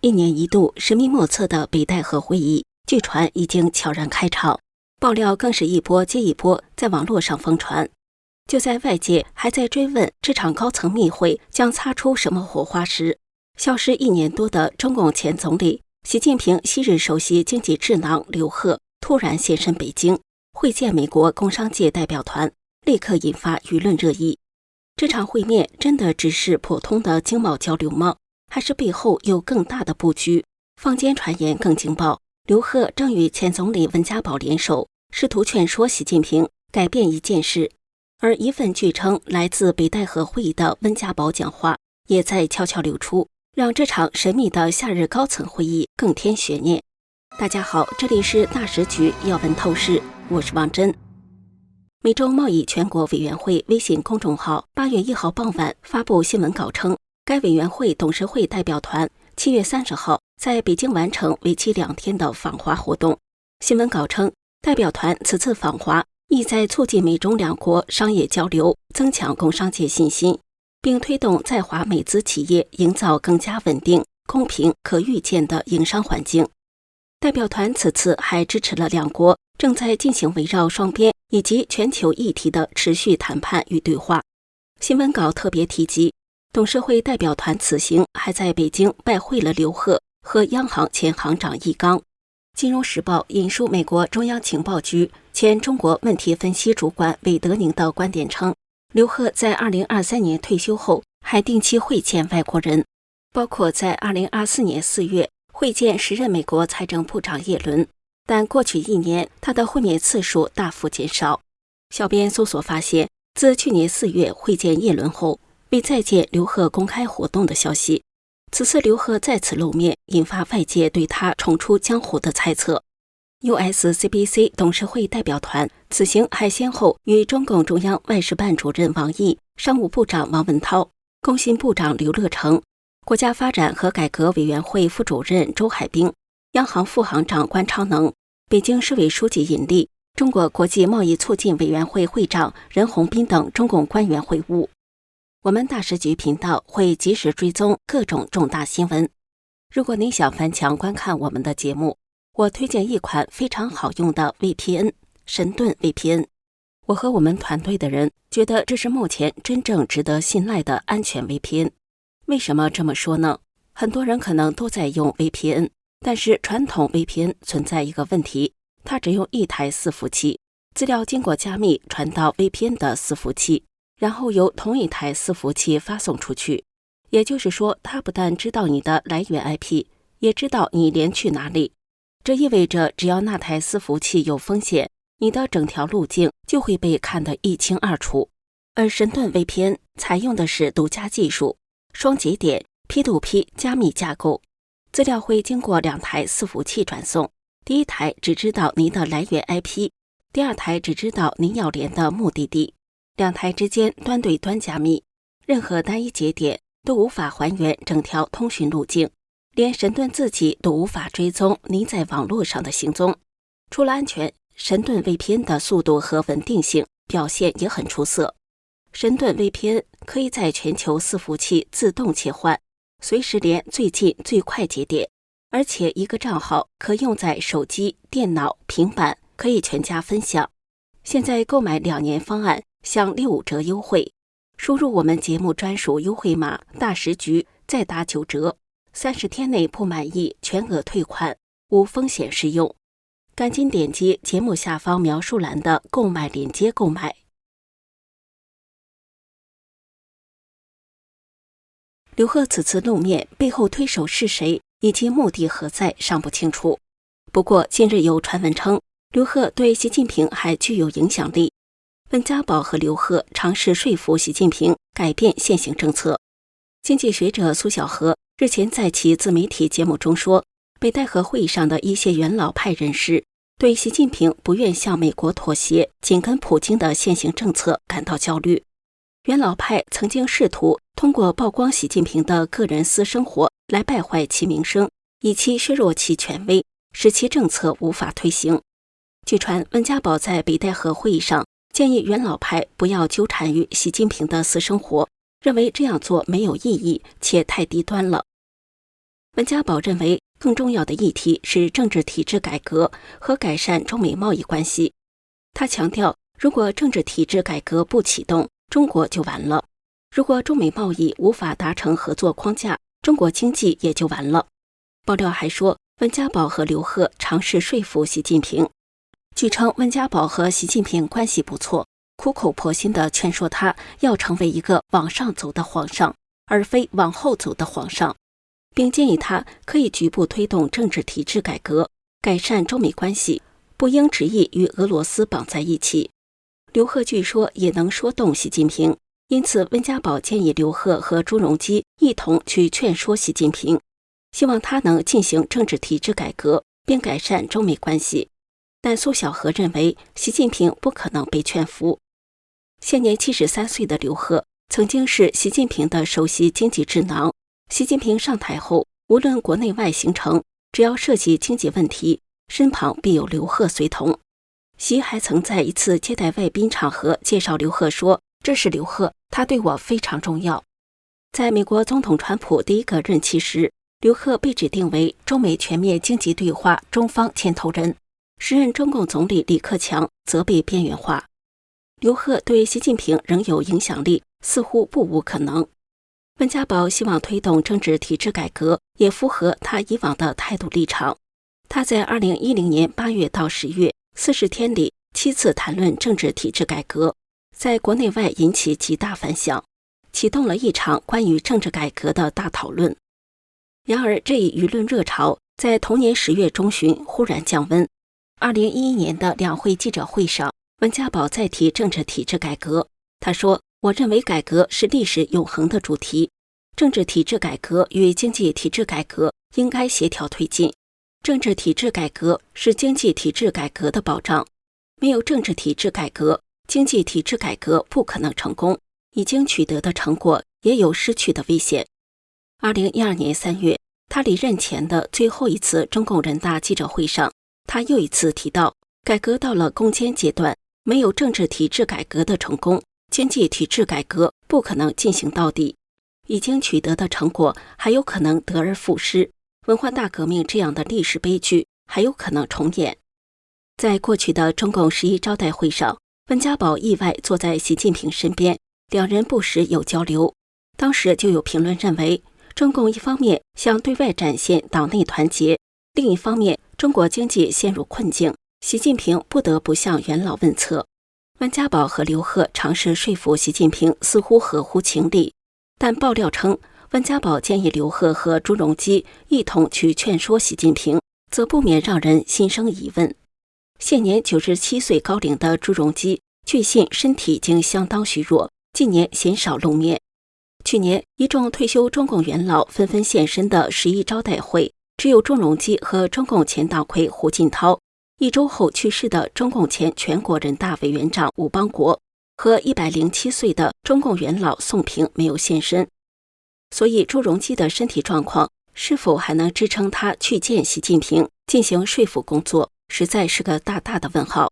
一年一度神秘莫测的北戴河会议，据传已经悄然开场，爆料更是一波接一波在网络上疯传。就在外界还在追问这场高层密会将擦出什么火花时，消失1年多的中共前总理习近平昔日首席经济智囊刘鹤突然现身北京，会见美国工商界代表团，立刻引发舆论热议。这场会面真的只是普通的经贸交流吗？还是背后有更大的布局？坊间传言更劲爆，刘鹤正与前总理温家宝联手，试图劝说习近平改变一件事。而一份据称来自北戴河会议的温家宝讲话，也在悄悄流出，让这场神秘的夏日高层会议更添悬念。大家好，这里是大时局要闻透视，我是王真。美洲贸易全国委员会微信公众号8月1号傍晚发布新闻稿称，该委员会董事会代表团7月30号在北京完成为期2天的访华活动。新闻稿称，代表团此次访华意在促进美中两国商业交流，增强工商界信心，并推动在华美资企业营造更加稳定、公平、可预见的营商环境。代表团此次还支持了两国正在进行围绕双边以及全球议题的持续谈判与对话。新闻稿特别提及，董事会代表团此行还在北京拜会了刘鹤和央行前行长易纲。金融时报引述美国中央情报局前中国问题分析主管韦德宁的观点称，刘鹤在2023年退休后还定期会见外国人，包括在2024年4月会见时任美国财政部长耶伦，但过去1年他的会面次数大幅减少。小编搜索发现，自去年4月会见耶伦后，未再见刘鹤公开活动的消息。此次刘鹤再次露面，引发外界对他重出江湖的猜测。USCBC 董事会代表团此行还先后与中共中央外事办主任王毅、商务部长王文涛、工信部长刘乐成、国家发展和改革委员会副主任周海滨、央行副行长关超能、北京市委书记尹力、中国国际贸易促进委员会会长任洪斌等中共官员会晤。我们大时局频道会及时追踪各种重大新闻。如果您想翻墙观看我们的节目，我推荐一款非常好用的 VPN， 神盾 VPN。我和我们团队的人觉得这是目前真正值得信赖的安全 VPN。为什么这么说呢？很多人可能都在用 VPN， 但是传统 VPN 存在一个问题，它只用一台伺服器，资料经过加密传到 VPN 的伺服器，然后由同一台伺服器发送出去。也就是说，它不但知道你的来源 IP， 也知道你连去哪里。这意味着只要那台伺服器有风险，你的整条路径就会被看得一清二楚。而神盾 VPN 采用的是独家技术，双节点 P2P 加密架构，资料会经过2台伺服器转送。第一台只知道您的来源 IP， 第二台只知道您要连的目的地。2台之间端对端加密，任何单一节点都无法还原整条通讯路径，连神盾自己都无法追踪您在网络上的行踪。除了安全，神盾 VPN 的速度和稳定性表现也很出色。神盾 VPN 可以在全球伺服器自动切换，随时连最近最快节点，而且一个账号可用在手机、电脑、平板，可以全家分享。现在购买2年方案享65折优惠，输入我们节目专属优惠码大时局，再打9折，30天内不满意全额退款，无风险适用。赶紧点击节目下方描述栏的购买链接购买。刘鹤此次露面背后推手是谁，以及目的何在尚不清楚。不过近日有传闻称，刘鹤对习近平还具有影响力。温家宝和刘鹤尝试说服习近平改变现行政策。经济学者苏小荷日前在其自媒体节目中说，北戴河会议上的一些元老派人士对习近平不愿向美国妥协、紧跟普京的现行政策感到焦虑。元老派曾经试图通过曝光习近平的个人私生活来败坏其名声，以期削弱其权威，使其政策无法推行。据传，温家宝在北戴河会议上建议元老派不要纠缠于习近平的私生活，认为这样做没有意义且太低端了。温家宝认为，更重要的议题是政治体制改革和改善中美贸易关系。他强调，如果政治体制改革不启动，中国就完了；如果中美贸易无法达成合作框架，中国经济也就完了。爆料还说，温家宝和刘鹤尝试说服习近平。据称，温家宝和习近平关系不错，苦口婆心地劝说他要成为一个往上走的皇上，而非往后走的皇上，并建议他可以局部推动政治体制改革，改善中美关系，不应执意与俄罗斯绑在一起。刘鹤据说也能说动习近平，因此温家宝建议刘鹤和朱镕基一同去劝说习近平，希望他能进行政治体制改革，并改善中美关系。但苏小荷认为，习近平不可能被劝服。现年73岁的刘鹤曾经是习近平的首席经济智囊。习近平上台后，无论国内外行程，只要涉及经济问题，身旁必有刘鹤随同。习还曾在一次接待外宾场合介绍刘鹤说：“这是刘鹤，他对我非常重要。”在美国总统川普第一个任期时，刘鹤被指定为中美全面经济对话中方牵头人，时任中共总理李克强则被边缘化。刘鹤对习近平仍有影响力，似乎不无可能。温家宝希望推动政治体制改革，也符合他以往的态度立场。他在2010年8月到10月40天里7次谈论政治体制改革，在国内外引起极大反响，启动了一场关于政治改革的大讨论。然而，这一舆论热潮在同年10月中旬忽然降温。2011年的两会记者会上，温家宝再提政治体制改革。他说：“我认为改革是历史永恒的主题，政治体制改革与经济体制改革应该协调推进。政治体制改革是经济体制改革的保障，没有政治体制改革，经济体制改革不可能成功。已经取得的成果也有失去的危险。”2012年3月，他离任前的最后一次中共人大记者会上，他又一次提到，改革到了攻坚阶段，没有政治体制改革的成功，经济体制改革不可能进行到底，已经取得的成果还有可能得而复失，文化大革命这样的历史悲剧还有可能重演。在过去的中共11招待会上，温家宝意外坐在习近平身边，两人不时有交流。当时就有评论认为，中共一方面向对外展现党内团结，另一方面中国经济陷入困境，习近平不得不向元老问策。温家宝和刘鹤尝试说服习近平似乎合乎情理，但爆料称温家宝建议刘鹤和朱镕基一同去劝说习近平，则不免让人心生疑问。现年97岁高龄的朱镕基，据信身体已经相当虚弱，近年鲜少露面。去年一众退休中共元老纷纷现身的11招待会，只有朱镕基和中共前党魁胡锦涛，一周后去世的中共前全国人大委员长伍邦国和107岁的中共元老宋平没有现身。所以朱镕基的身体状况是否还能支撑他去见习近平进行说服工作，实在是个大大的问号。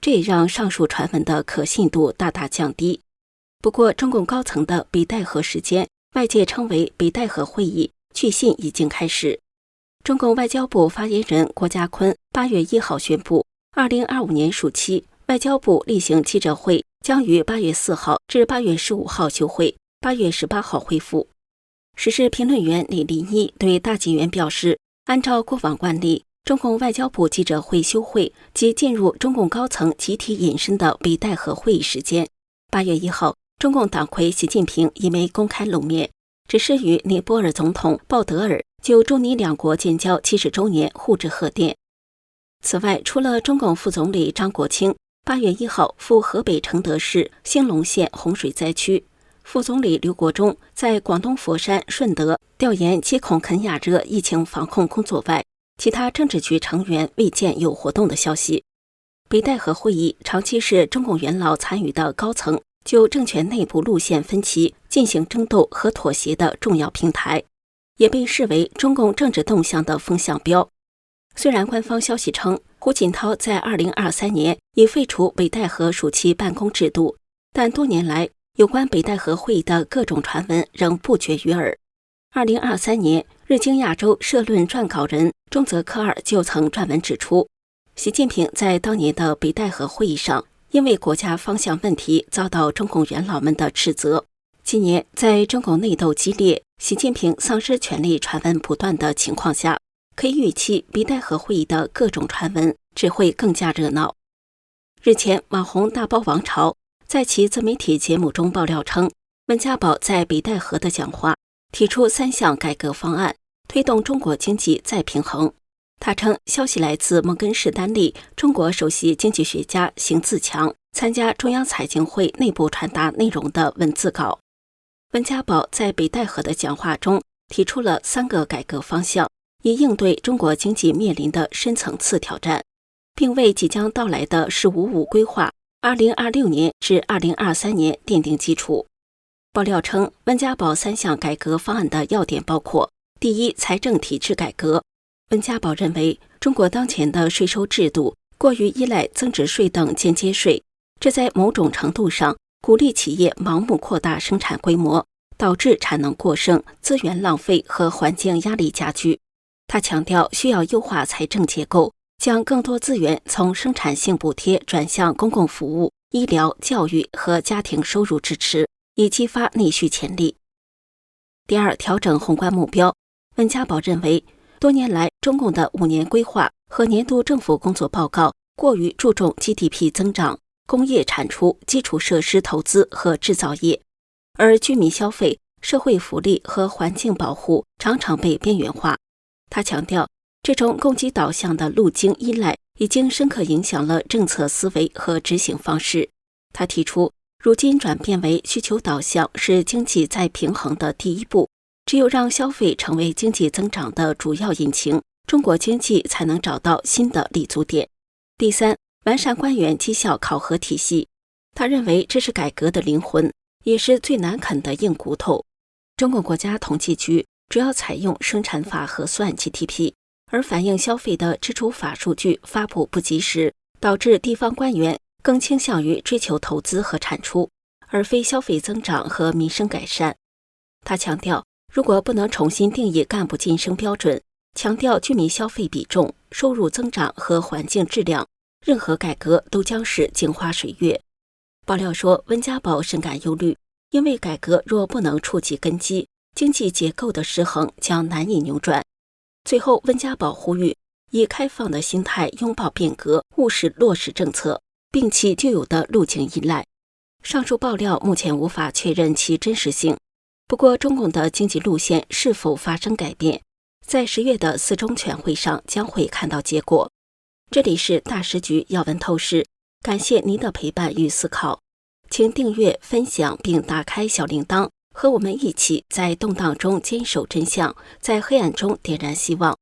这也让上述传闻的可信度大大降低。不过，中共高层的北戴河时间，外界称为北戴河会议，据信已经开始。中共外交部发言人郭家坤8月1号宣布，2025年暑期，外交部例行记者会将于8月4号至8月15号休会，8月18号恢复。时事评论员李立一对大纪元表示，按照过往惯例，中共外交部记者会休会及进入中共高层集体隐身的北戴河会议时间。8月1号，中共党魁习近平已没公开露面，只是与尼泊尔总统鲍德尔就中尼两国建交70周年互致贺电。此外，除了中共副总理张国清8月1号赴河北承德市兴隆县洪水灾区，副总理刘国中在广东佛山、顺德调研接孔肯亚热疫情防控工作外，其他政治局成员未见有活动的消息。北戴河会议长期是中共元老参与的高层就政权内部路线分歧进行争斗和妥协的重要平台，也被视为中共政治动向的风向标。虽然官方消息称胡锦涛在2023年已废除北戴河暑期办公制度，但多年来有关北戴河会议的各种传闻仍不绝于耳。2023年，日经亚洲社论撰稿人中泽科尔就曾撰文指出，习近平在当年的北戴河会议上，因为国家方向问题遭到中共元老们的斥责。今年在中共内斗激烈、习近平丧失权力传闻不断的情况下，可以预期北戴河会议的各种传闻只会更加热闹。日前，网红大包王朝在其自媒体节目中爆料称，温家宝在北戴河的讲话提出3项改革方案，推动中国经济再平衡。他称，消息来自摩根士丹利中国首席经济学家邢自强参加中央财经会内部传达内容的文字稿。温家宝在北戴河的讲话中提出了3个改革方向，以应对中国经济面临的深层次挑战，并为即将到来的“十五五”规划2026年至2023年奠定基础。爆料称，温家宝3项改革方案的要点包括：第一，财政体制改革。温家宝认为，中国当前的税收制度过于依赖增值税等间接税，这在某种程度上鼓励企业盲目扩大生产规模，导致产能过剩、资源浪费和环境压力加剧。他强调，需要优化财政结构，将更多资源从生产性补贴转向公共服务、医疗、教育和家庭收入支持，以激发内需潜力。第二，调整宏观目标。温家宝认为，多年来中共的5年规划和年度政府工作报告过于注重 GDP 增长、工业产出、基础设施投资和制造业，而居民消费、社会福利和环境保护常常被边缘化。他强调，这种供给导向的路径依赖已经深刻影响了政策思维和执行方式。他提出，如今转变为需求导向是经济再平衡的第一步，只有让消费成为经济增长的主要引擎，中国经济才能找到新的立足点。第三，完善官员绩效考核体系。他认为这是改革的灵魂，也是最难啃的硬骨头。中国国家统计局主要采用生产法核算 GDP， 而反映消费的支出法数据发布不及时，导致地方官员更倾向于追求投资和产出，而非消费增长和民生改善。他强调，如果不能重新定义干部晋升标准，强调居民消费比重、收入增长和环境质量，任何改革都将是镜花水月。爆料说，温家宝深感忧虑，因为改革若不能触及根基，经济结构的失衡将难以扭转。最后，温家宝呼吁以开放的心态拥抱变革，务实落实政策，摒弃旧有的路径依赖。上述爆料目前无法确认其真实性，不过中共的经济路线是否发生改变，在10月的4中全会上将会看到结果。这里是大时局要闻透视，感谢您的陪伴与思考，请订阅、分享并打开小铃铛，和我们一起在动荡中坚守真相，在黑暗中点燃希望。